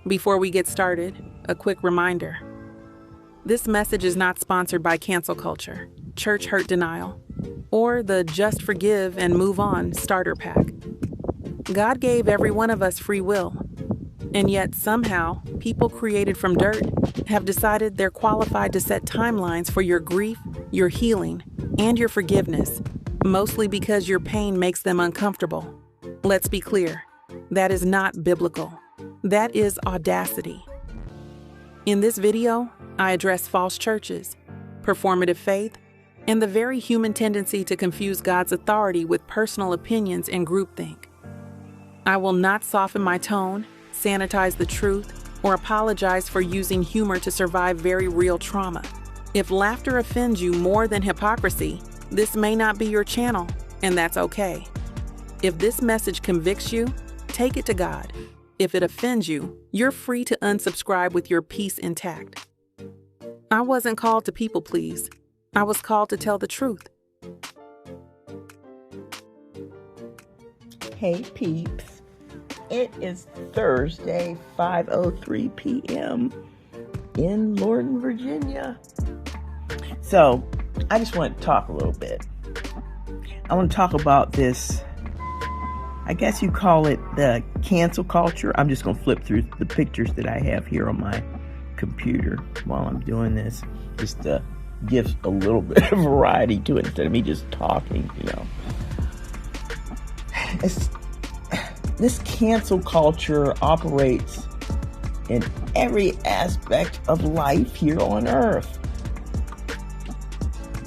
Before we get started, a quick reminder. This message is not sponsored by cancel culture, church hurt denial, or the just forgive and move on starter pack. God gave every one of us free will, and yet somehow people created from dirt have decided they're qualified to set timelines for your grief, your healing, and your forgiveness, mostly because your pain makes them uncomfortable. Let's be clear, that is not biblical. That is audacity. In this video, I address false churches, performative faith, and the very human tendency to confuse God's authority with personal opinions and groupthink. I will not soften my tone, sanitize the truth, or apologize for using humor to survive very real trauma. If laughter offends you more than hypocrisy, this may not be your channel, and that's okay. If this message convicts you, take it to God. If it offends you, you're free to unsubscribe with your peace intact. I wasn't called to people please. I was called to tell the truth. Hey peeps, it is Thursday, 5:03 p.m. in Lorton, Virginia. So, I just want to talk a little bit. I want to talk about this, I guess you call it the cancel culture. I'm just going to flip through the pictures that I have here on my computer while I'm doing this, just to give a little bit of variety to it instead of me just talking, This cancel culture operates in every aspect of life here on earth,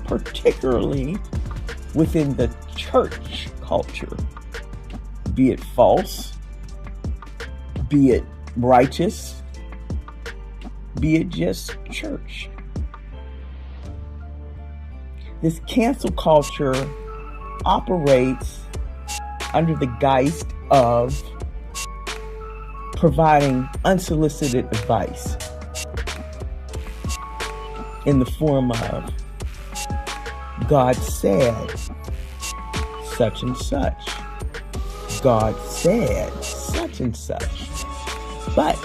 particularly within the church culture. Be it false, be it righteous, be it just church. This cancel culture operates under the guise of providing unsolicited advice in the form of God said such and such. God said such and such. But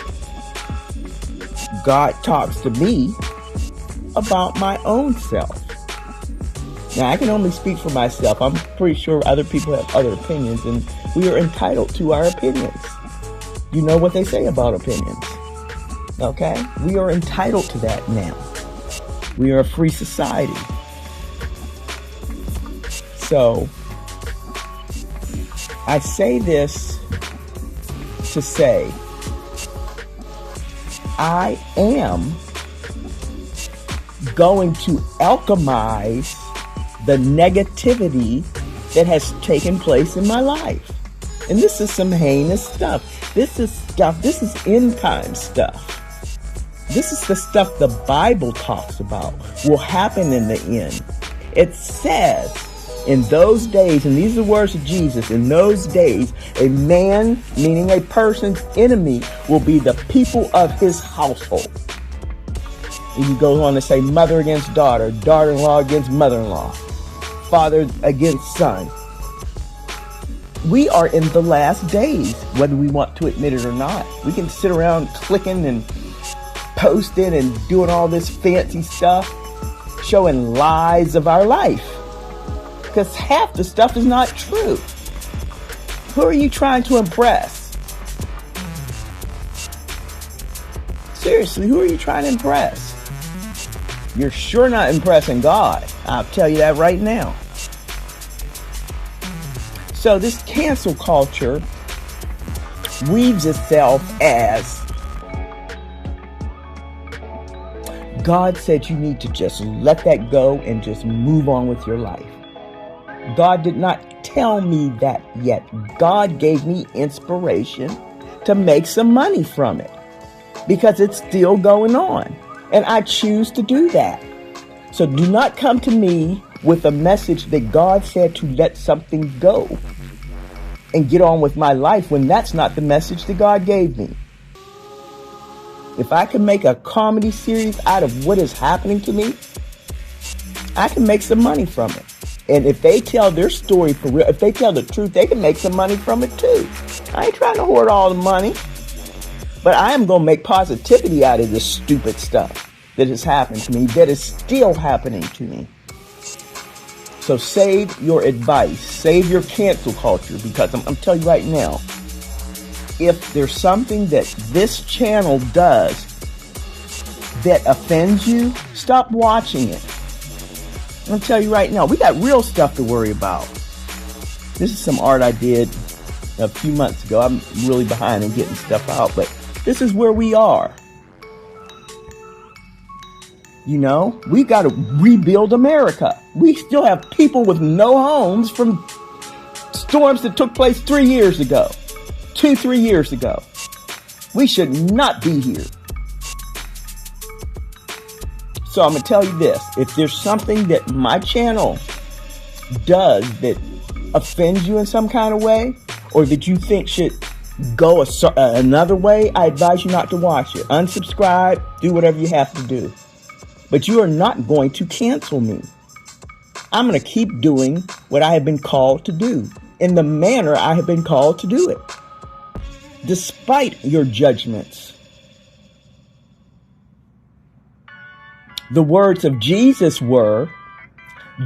God talks to me about my own self. Now, I can only speak for myself. I'm pretty sure other people have other opinions, and we are entitled to our opinions. You know what they say about opinions. Okay? We are entitled to that now. We are a free society. So, I say this to say, I am going to alchemize the negativity that has taken place in my life. And this is some heinous stuff. This is end time stuff. This is the stuff the Bible talks about will happen in the end. It says, in those days, and these are the words of Jesus, in those days, a man, meaning a person's enemy, will be the people of his household. And he goes on to say, mother against daughter, daughter-in-law against mother-in-law, father against son. We are in the last days, whether we want to admit it or not. We can sit around clicking and posting and doing all this fancy stuff, showing lies of our life. Because half the stuff is not true. Who are you trying to impress? Seriously, who are you trying to impress? You're sure not impressing God. I'll tell you that right now. So this cancel culture weaves itself as God said you need to just let that go and just move on with your life. God did not tell me that yet. God gave me inspiration to make some money from it because it's still going on. And I choose to do that. So do not come to me with a message that God said to let something go and get on with my life when that's not the message that God gave me. If I can make a comedy series out of what is happening to me, I can make some money from it. And if they tell their story for real, if they tell the truth, they can make some money from it too. I ain't trying to hoard all the money. But I am going to make positivity out of this stupid stuff that has happened to me, that is still happening to me. So save your advice, save your cancel culture, because I'm telling you right now, if there's something that this channel does that offends you, stop watching it. I'm going to tell you right now, we got real stuff to worry about. This is some art I did a few months ago. I'm really behind in getting stuff out, but this is where we are. You know, we got to rebuild America. We still have people with no homes from storms that took place 3 years ago. 3 years ago. We should not be here. So I'm going to tell you this. If there's something that my channel does that offends you in some kind of way, or that you think should go another way, I advise you not to watch it. Unsubscribe, do whatever you have to do. But you are not going to cancel me. I'm going to keep doing what I have been called to do in the manner I have been called to do it, despite your judgments. The words of Jesus were,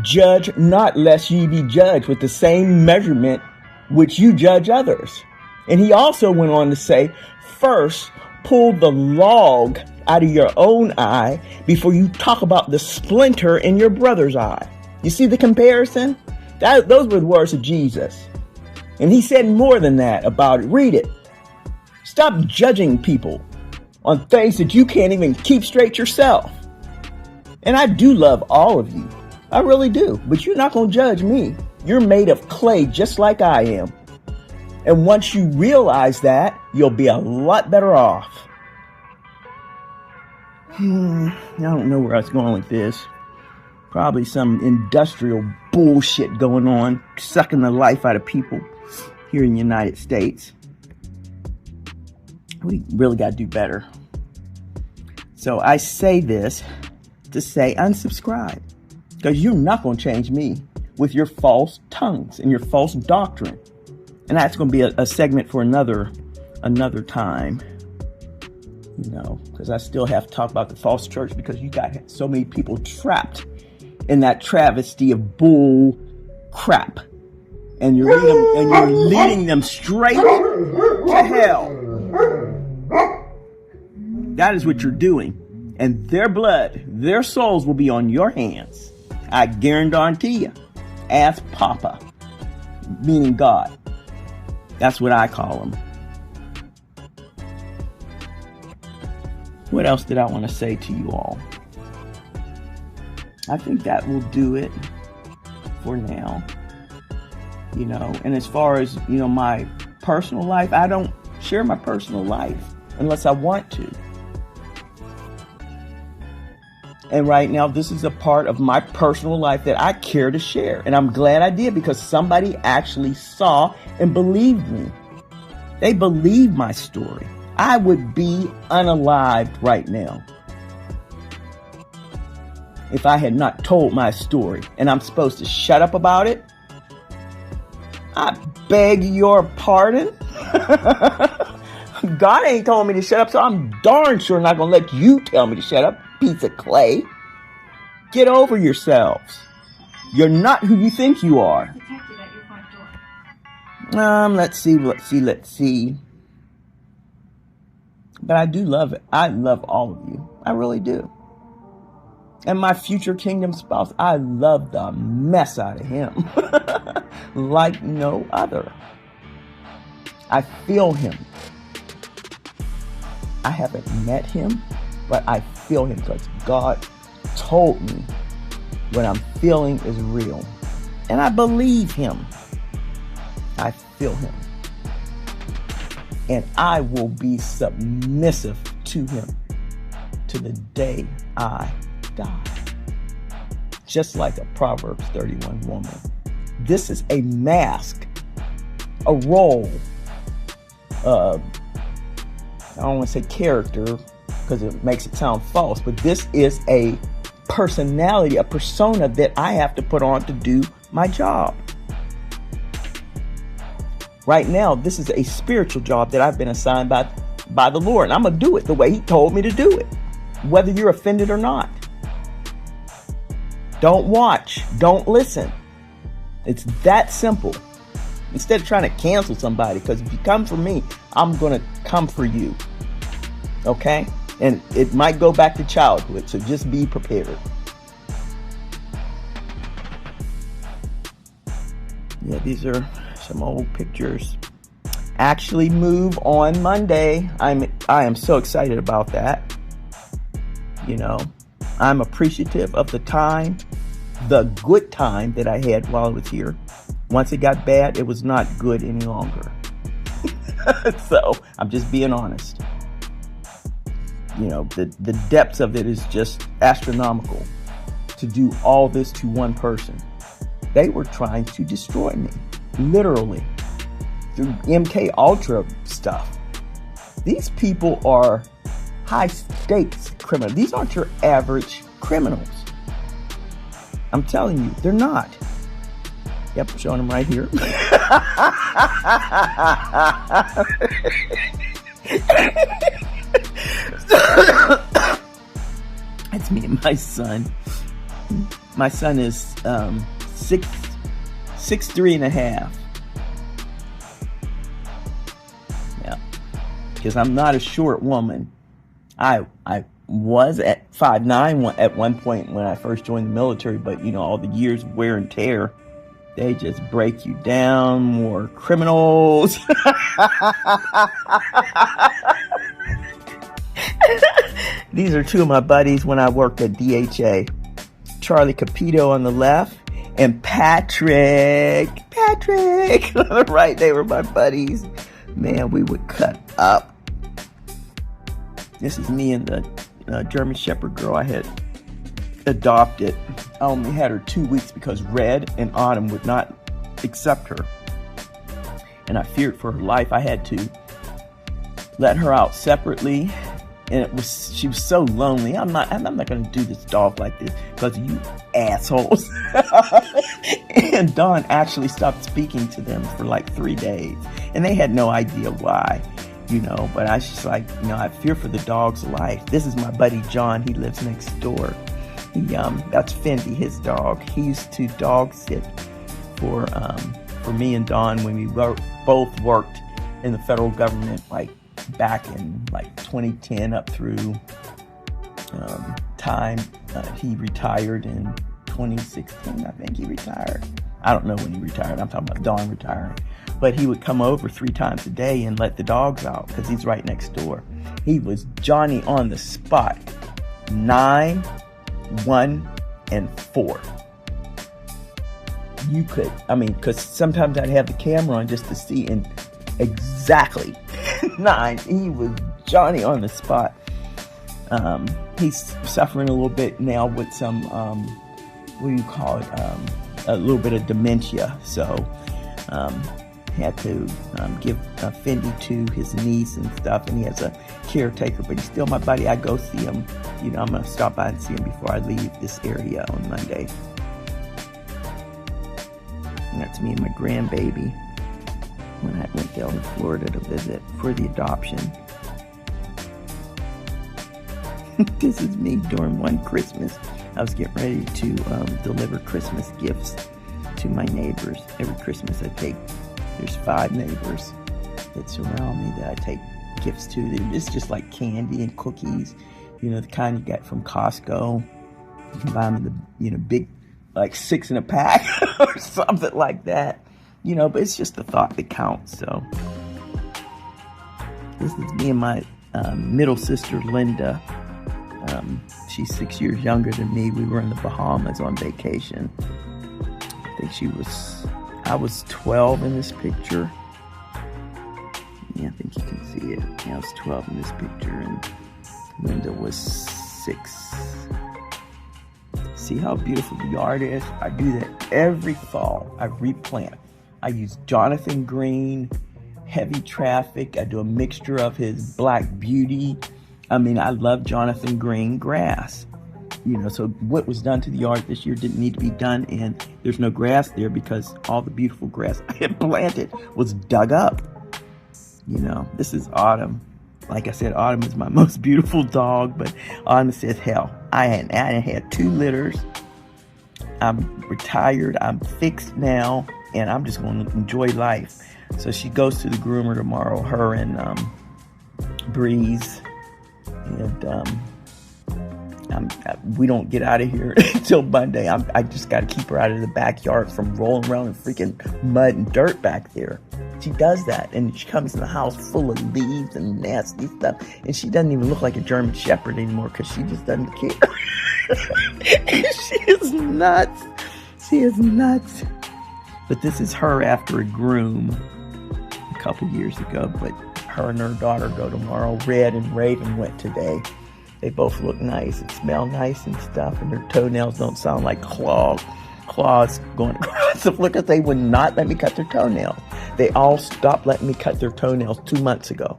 "Judge not, lest ye be judged with the same measurement which you judge others." And he also went on to say, first, pull the log out of your own eye before you talk about the splinter in your brother's eye. You see the comparison? Those were the words of Jesus. And he said more than that about it. Read it. Stop judging people on things that you can't even keep straight yourself. And I do love all of you. I really do. But you're not going to judge me. You're made of clay just like I am. And once you realize that, you'll be a lot better off. I don't know where I was going with this. Probably some industrial bullshit going on, sucking the life out of people here in the United States. We really got to do better. So I say this to say unsubscribe, because you're not going to change me with your false tongues and your false doctrine. And that's going to be a segment for another time. You know, because I still have to talk about the false church, because you got so many people trapped in that travesty of bull crap, and you're leading them straight to hell. That is what you're doing, and their blood, their souls will be on your hands. I guarantee you. Ask Papa, meaning God. That's what I call him. What else did I want to say to you all? I think that will do it for now. You know, and as far as, you know, my personal life, I don't share my personal life unless I want to. And right now, this is a part of my personal life that I care to share. And I'm glad I did, because somebody actually saw and believed me. They believed my story. I would be unalived right now if I had not told my story, and I'm supposed to shut up about it. I beg your pardon. God ain't told me to shut up, so I'm darn sure not going to let you tell me to shut up, piece of clay. Get over yourselves. You're not who you think you are. Detected at your front door. Let's see. But I do love it. I love all of you. I really do. And my future kingdom spouse, I love the mess out of him like no other. I feel him. I haven't met him, but I feel him, because God told me what I'm feeling is real. And I believe him. I feel him. And I will be submissive to him to the day I die. Just like a Proverbs 31 woman. This is a mask, a role. I don't want to say character, because it makes it sound false, but this is a personality, a persona that I have to put on to do my job. Right now, this is a spiritual job that I've been assigned by by the Lord. And I'm going to do it the way he told me to do it, whether you're offended or not. Don't watch. Don't listen. It's that simple. Instead of trying to cancel somebody, because if you come for me, I'm going to come for you. Okay? And it might go back to childhood, so just be prepared. Yeah, these are some old pictures. Actually move on Monday. I am so excited about that. You know, I'm appreciative of the time, the good time that I had while I was here. Once it got bad, it was not good any longer. So I'm just being honest. You know, the depths of it is just astronomical. To do all this to one person. They were trying to destroy me, literally, through MK Ultra stuff. These people are high stakes criminals. These aren't your average criminals. I'm telling you, they're not. Yep, I'm showing them right here. That's me and my son. My son is 6'3.5". Yeah, because I'm not a short woman. I was at 5'9" at one point when I first joined the military, but you know, all the years of wear and tear, they just break you down. More criminals. These are two of my buddies when I worked at DHA. Charlie Capito on the left and Patrick on the right. They were my buddies. Man, we would cut up. This is me and the German Shepherd girl I had adopted. I only had her 2 weeks because Red and Autumn would not accept her. And I feared for her life. I had to let her out separately. And she was so lonely. I'm not going to do this dog like this because of you assholes. And Dawn actually stopped speaking to them for like 3 days. And they had no idea why, you know. But I was just like, you know, I fear for the dog's life. This is my buddy John. He lives next door. That's Fendi, his dog. He used to dog sit for me and Dawn when we both worked in the federal government, like back in like 2010 up through time. He retired in 2016, I think he retired. I don't know when he retired. I'm talking about Dawn retiring. But he would come over 3 times a day and let the dogs out because he's right next door. He was Johnny on the spot. 9, 1, and 4. You could, because sometimes I'd have the camera on just to see, and exactly 9. He was Johnny on the spot. He's suffering a little bit now with some, what do you call it? A little bit of dementia. So, had to give Fendi to his niece and stuff, and he has a caretaker, but he's still my buddy. I go see him. You know, I'm going to stop by and see him before I leave this area on Monday. And that's me and my grandbaby when I went down to Florida to visit for the adoption. This is me during one Christmas. I was getting ready to deliver Christmas gifts to my neighbors. Every Christmas there's 5 neighbors that surround me that I take gifts to. It's just like candy and cookies, you know, the kind you get from Costco. You can buy them in the big, like 6 in a pack or something like that, you know, but it's just the thought that counts. So this is me and my middle sister, Linda. She's 6 years younger than me. We were in the Bahamas on vacation. I think I was 12 in this picture. Yeah, I think you can see it. Yeah, I was 12 in this picture, and Linda was 6. See how beautiful the yard is? I do that every fall. I replant. I use Jonathan Green, Heavy Traffic. I do a mixture of his Black Beauty. I love Jonathan Green grass. You know, so what was done to the yard this year didn't need to be done, and there's no grass there because all the beautiful grass I had planted was dug up. You know, this is autumn. Like I said, Autumn is my most beautiful dog, but Autumn says, hell, I had 2 litters. I'm retired. I'm fixed now, and I'm just going to enjoy life. So she goes to the groomer tomorrow, her and Breeze. And we don't get out of here until Monday. I just got to keep her out of the backyard from rolling around in freaking mud and dirt back there. She does that, and she comes in the house full of leaves and nasty stuff, and she doesn't even look like a German Shepherd anymore because she just doesn't care. She is nuts. She is nuts. But this is her after a groom a couple years ago, but her and her daughter go tomorrow. Red and Raven went today. They both look nice and smell nice and stuff, and their toenails don't sound like claws going across the floor, because they would not let me cut their toenails. They all stopped letting me cut their toenails 2 months ago.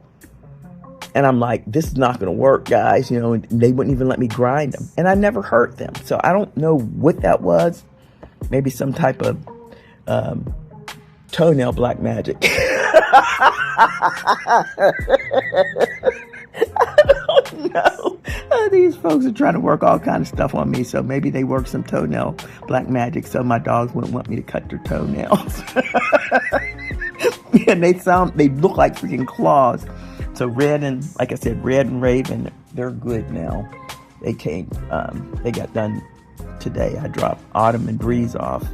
And I'm like, this is not going to work, guys. You know, and they wouldn't even let me grind them. And I never hurt them. So I don't know what that was. Maybe some type of toenail black magic. I don't know. These folks are trying to work all kind of stuff on me, so maybe they work some toenail black magic so my dogs wouldn't want me to cut their toenails. And they look like freaking claws. So Red and Raven, they're good now. They they got done today. I dropped Autumn and Breeze off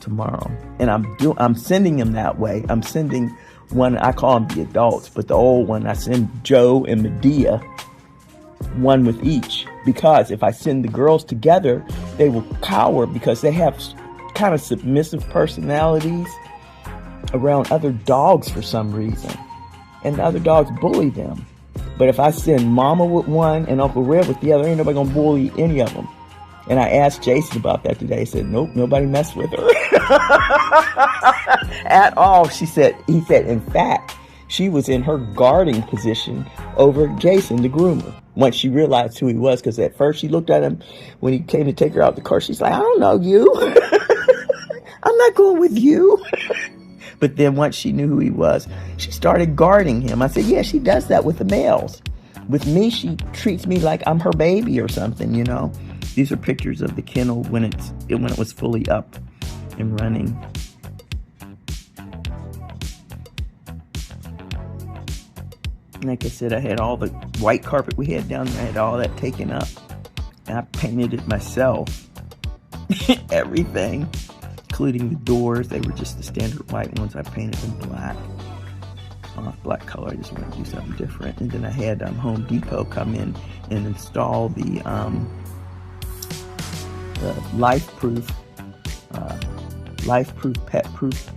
tomorrow, and I'm sending them that way. I'm sending one, I call them the adults, but the old one, I send Joe and Medea, one with each, because if I send the girls together, they will cower because they have kind of submissive personalities around other dogs for some reason, and the other dogs bully them. But if I send Mama with one and Uncle Red with the other, ain't nobody gonna bully any of them. And I asked Jason about that today. He said, nope, nobody messed with her at all. He said, in fact, she was in her guarding position over Jason, the groomer, once she realized who he was. Because at first she looked at him when he came to take her out the car. She's like, I don't know you. I'm not going with you. But then once she knew who he was, she started guarding him. I said, yeah, she does that with the males. With me, she treats me like I'm her baby or something, you know. These are pictures of the kennel when it was fully up and running. Like I said, I had all the white carpet we had down there. I had all that taken up. And I painted it myself. Everything. Including the doors. They were just the standard white ones. I painted them black. Black color. I just wanted to do something different. And then I had Home Depot come in and install the life-proof, pet-proof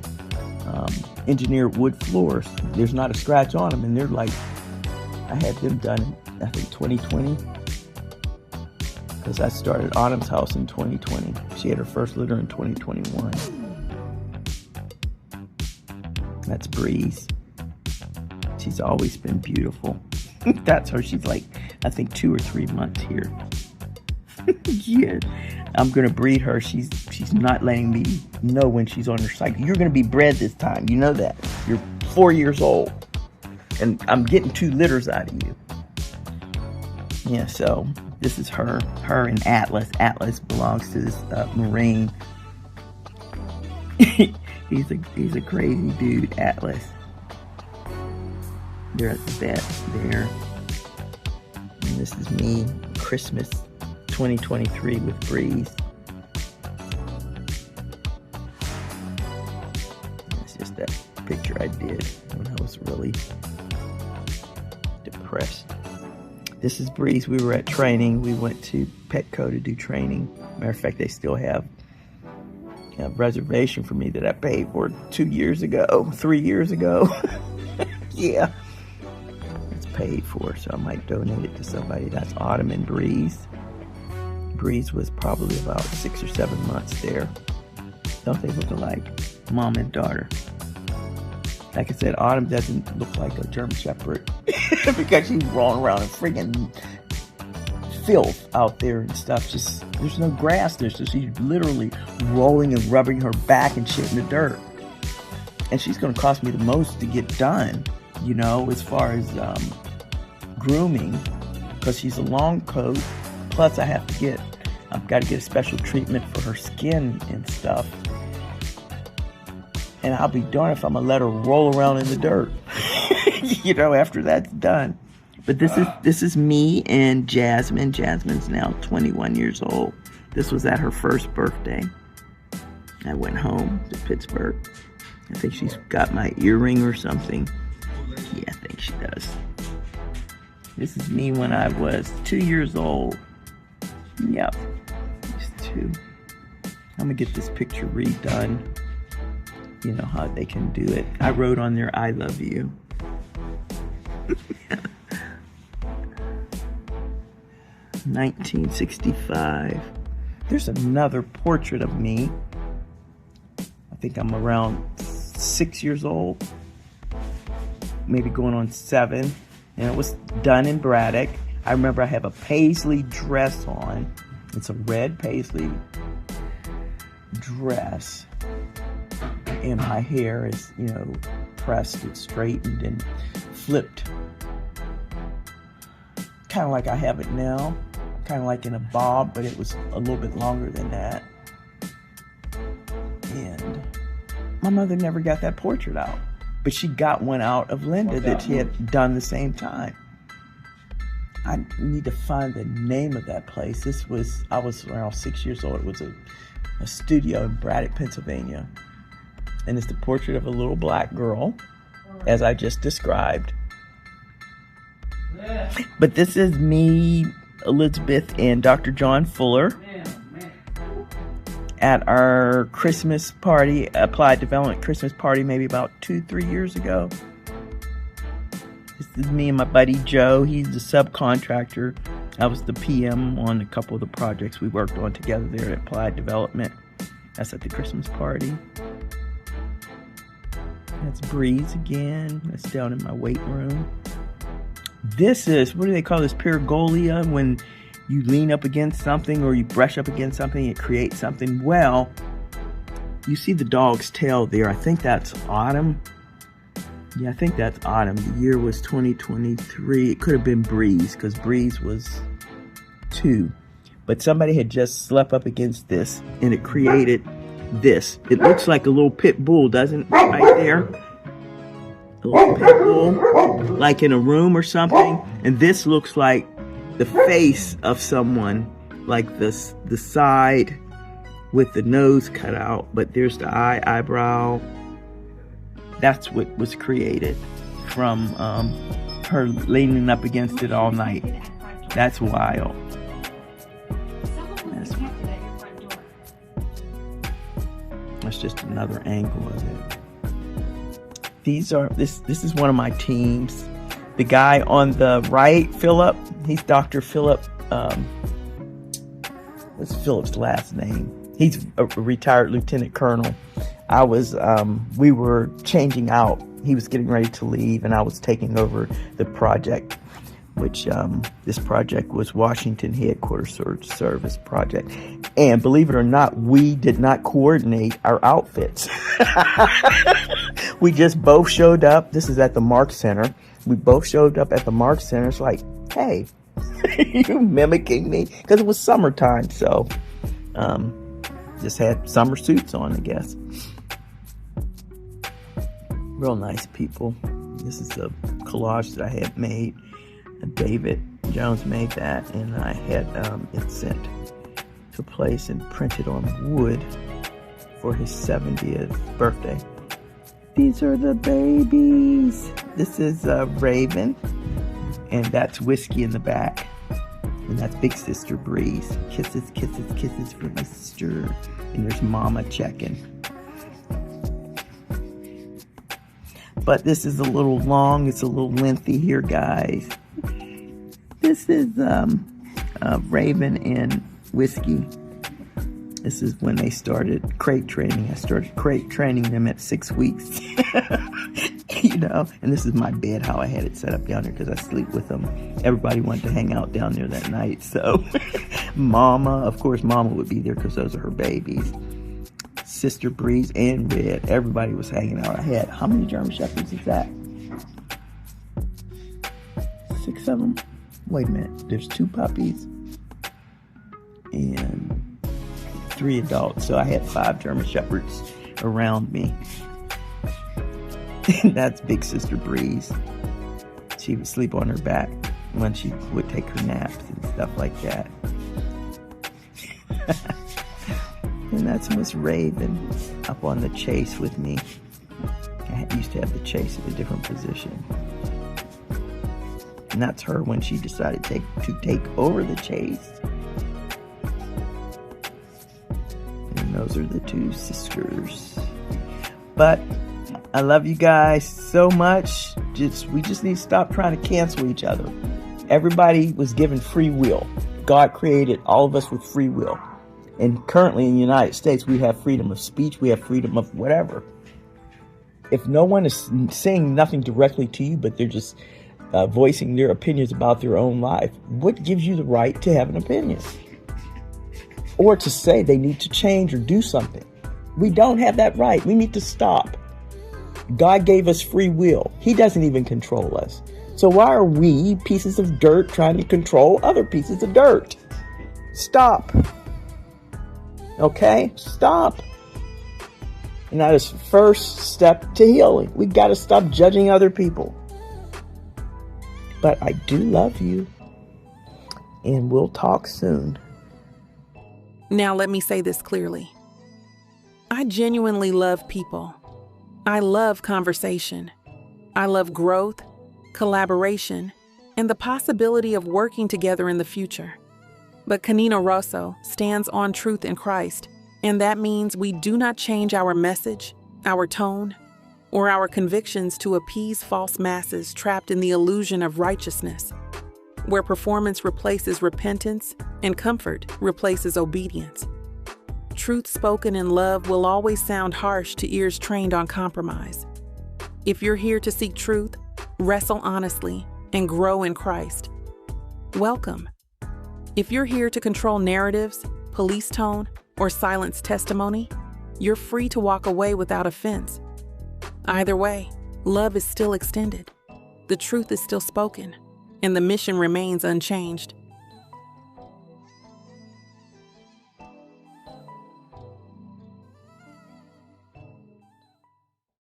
engineered wood floors. There's not a scratch on them, and they're like, I had them done in, I think, 2020, because I started Autumn's house in 2020. She had her first litter in 2021. That's Breeze. She's always been beautiful. That's her. She's like, I think 2 or 3 months here. Yeah. I'm going to breed her. She's not letting me know when she's on her cycle. You're going to be bred this time. You know that. You're 4 years old. And I'm getting 2 litters out of you. Yeah, so this is her. Her and Atlas. Atlas belongs to this Marine. He's a crazy dude, Atlas. They're at the vet there. And this is me, Christmas 2023 with Breeze. It's just that picture I did when I was really depressed. This is Breeze. We were at training. We went to Petco to do training. Matter of fact, they still have a reservation for me that I paid for 3 years ago. Yeah. It's paid for, so I might donate it to somebody. That's Autumn and Breeze. Breeze was probably about 6 or 7 months there. Don't they look alike? Mom and daughter. Like I said, Autumn doesn't look like a German Shepherd because she's rolling around in friggin' filth out there and stuff. Just, there's no grass there, so she's literally rolling and rubbing her back and shit in the dirt. And she's going to cost me the most to get done, you know, as far as grooming because she's a long coat. Plus I've got to get a special treatment for her skin and stuff. And I'll be darned if I'm gonna let her roll around in the dirt, after that's done. But this is me and Jasmine. Jasmine's now 21 years old. This was at her first birthday. I went home to Pittsburgh. I think she's got my earring or something. Yeah, I think she does. This is me when I was 2 years old. Yep, just 2. I'm gonna get this picture redone. You know how they can do it. I wrote on there, I love you. 1965. There's another portrait of me. I think I'm around 6 years old, maybe going on 7, and it was done in Braddock. I remember I have a paisley dress on. It's a red paisley dress, and my hair is, pressed, it's straightened and flipped, kind of like I have it now, kind of like in a bob, but it was a little bit longer than that. And my mother never got that portrait out, but she got one out of Linda that she had done the same time. I need to find the name of that place. I was around 6 years old. It was a studio in Braddock, Pennsylvania. And it's the portrait of a little black girl, as I just described. But this is me, Elizabeth, and Dr. John Fuller at our Christmas party, Applied Development Christmas party, maybe about 2-3 years ago. This is me and my buddy Joe. He's the subcontractor. I was the PM on a couple of the projects we worked on together there at Applied Development. That's at the Christmas party. That's Breeze again. That's down in my weight room. This is, what do they call this, pergola, when you lean up against something or you brush up against something, it creates something. Well, you see the dog's tail there. I think that's Autumn. Yeah, I think that's Autumn. The year was 2023. It could have been Breeze, because Breeze was 2. But somebody had just slept up against this, and it created this. It looks like a little pit bull, doesn't it? Right there. A little pit bull, like in a room or something. And this looks like the face of someone, like the side with the nose cut out. But there's the eyebrow. That's what was created from her leaning up against it all night. That's wild. That's just another angle of it. This is one of my teams. The guy on the right, Philip, he's Dr. Philip. What's Philip's last name? He's a retired lieutenant colonel. We were changing out. He was getting ready to leave, and I was taking over the project, which this project was Washington Headquarters Service project. And believe it or not, we did not coordinate our outfits. We just both showed up. This is at the Mark Center. We both showed up at the Mark Center. It's like, hey, you mimicking me? Because it was summertime, so just had summer suits on, I guess. Real nice people. This is a collage that I had made. David Jones made that, and I had it sent to a place and printed on wood for his 70th birthday. These are the babies. This is Raven, and that's Whiskey in the back, and that's Big Sister Breeze. Kisses, kisses, kisses for my sister. And there's Mama checking. But this is a little long. It's a little lengthy here, guys. This is Raven and Whiskey. This is when they started crate training. I started crate training them at 6 weeks. And this is my bed, how I had it set up down there, because I sleep with them. Everybody wanted to hang out down there that night. So Mama would be there because those are her babies. Sister Breeze and Red, everybody was hanging out. I had, how many German Shepherds is that? 6, 6 of them. Wait a minute. There's 2 puppies and 3 adults. So I had 5 German Shepherds around me. That's Big Sister Breeze. She would sleep on her back when she would take her naps and stuff like that. And that's Miss Raven up on the chase with me. I used to have the chase at a different position. And that's her when she decided to take over the chase. And those are the 2 sisters. But I love you guys so much. We just need to stop trying to cancel each other. Everybody was given free will. God created all of us with free will. And currently in the United States, we have freedom of speech. We have freedom of whatever. If no one is saying nothing directly to you, but they're just voicing their opinions about their own life, what gives you the right to have an opinion? Or to say they need to change or do something? We don't have that right. We need to stop. God gave us free will. He doesn't even control us. So why are we, pieces of dirt, trying to control other pieces of dirt? Stop. Okay? Stop. And that is the first step to healing. We got to stop judging other people. But I do love you. And we'll talk soon. Now let me say this clearly. I genuinely love people. I love conversation. I love growth, collaboration, and the possibility of working together in the future. But Canino Rosso stands on truth in Christ, and that means we do not change our message, our tone, or our convictions to appease false masses trapped in the illusion of righteousness, where performance replaces repentance and comfort replaces obedience. Truth spoken in love will always sound harsh to ears trained on compromise. If you're here to seek truth, wrestle honestly, and grow in Christ, welcome. If you're here to control narratives, police tone, or silence testimony, you're free to walk away without offense. Either way, love is still extended, the truth is still spoken, and the mission remains unchanged.